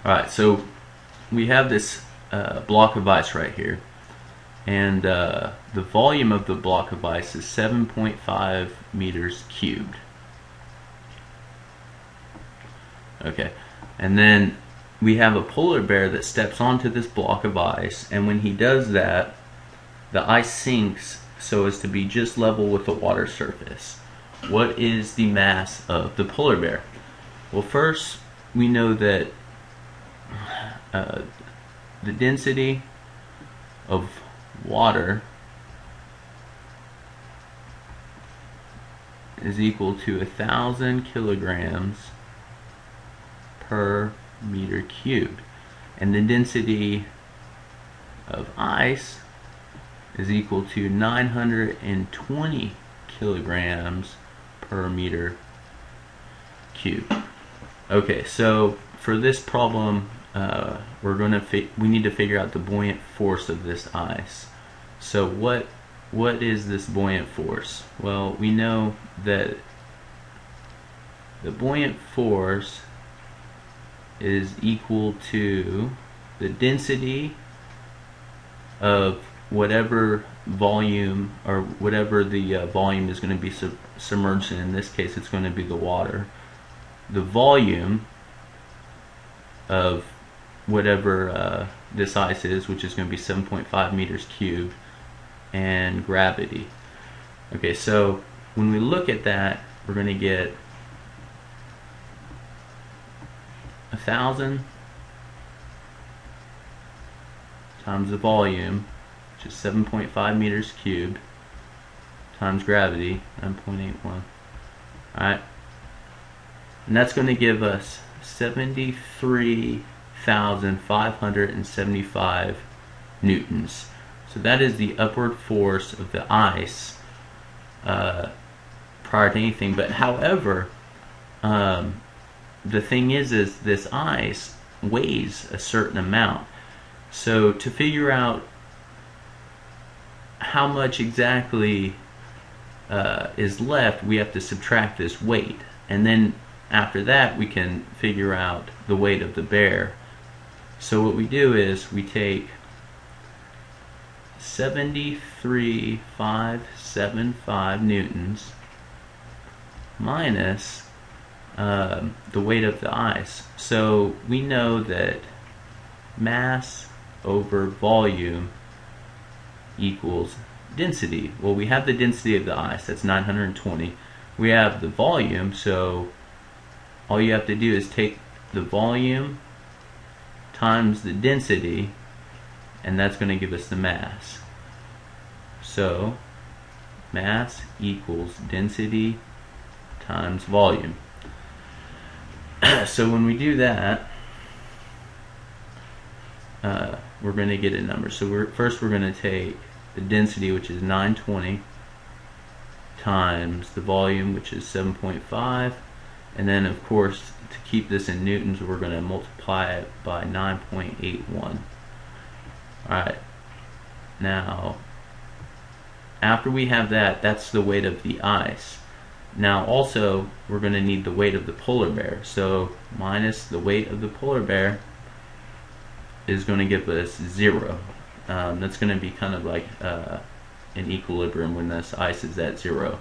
Alright, so we have this block of ice right here, and the volume of the block of ice is 7.5 meters cubed. Okay, and then we have a polar bear that steps onto this block of ice, and when he does that, the ice sinks so as to be just level with the water surface. What is the mass of the polar bear? Well, first we know that the density of water is equal to 1,000 kilograms per meter cubed, and the density of ice is equal to 920 kilograms per meter cubed. Okay, so for this problem, we need to figure out the buoyant force of this ice. So what is this buoyant force? Well, we know that the buoyant force is equal to the density of whatever volume, or whatever the volume is going to be submerged in. In this case, it's going to be the water. The volume of whatever this ice is, which is going to be 7.5 meters cubed, and gravity. Okay, so when we look at that, we're going to get 1,000 times the volume, which is 7.5 meters cubed, times gravity, 9.81. Alright, and that's going to give us 73,575 newtons. So that is the upward force of the ice prior to anything. But however, the thing is this ice weighs a certain amount. So to figure out how much exactly is left, we have to subtract this weight, and then after that we can figure out the weight of the bear. So what we do is we take 73,575 newtons minus the weight of the ice. So we know that mass over volume equals density. Well, we have the density of the ice, that's 920. We have the volume, so all you have to do is take the volume times the density, and that's going to give us the mass. So mass equals density times volume. So when we do that, we're going to get a number. So first we're going to take the density, which is 920, times the volume, which is 7.5, and then of course to keep this in newtons we're going to multiply it by 9.81. Alright, now after we have that, that's the weight of the ice. Now also we're going to need the weight of the polar bear, so minus the weight of the polar bear is going to give us 0. That's going to be kind of like in equilibrium when this ice is at 0.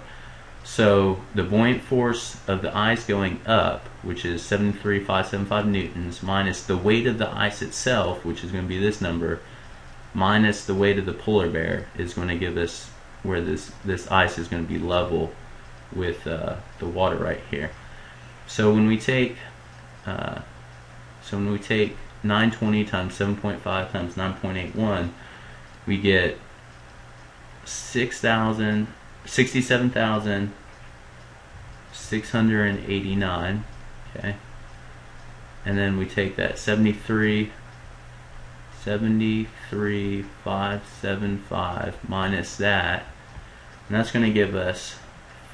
So the buoyant force of the ice going up, which is 73,575 newtons, minus the weight of the ice itself, which is going to be this number, minus the weight of the polar bear, is going to give us where this ice is going to be level with the water right here. So when we take 920 times 7.5 times 9.81, we get 67,689. Okay, and then we take that 73,575 minus that, and that's going to give us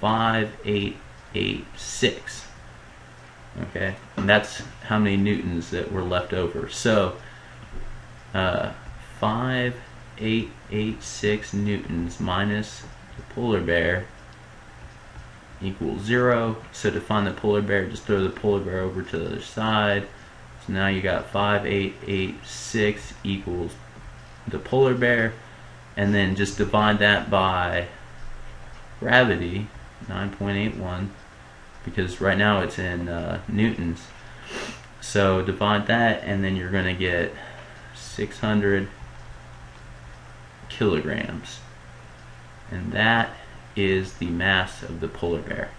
5,886. Okay, and that's how many newtons that were left over. So 5,886 newtons minus the polar bear equals 0. So to find the polar bear, just throw the polar bear over to the other side. So now you got 5886 equals the polar bear, and then just divide that by gravity, 9.81, because right now it's in newtons. So divide that, and then you're going to get 600 kilograms. And that is the mass of the polar bear.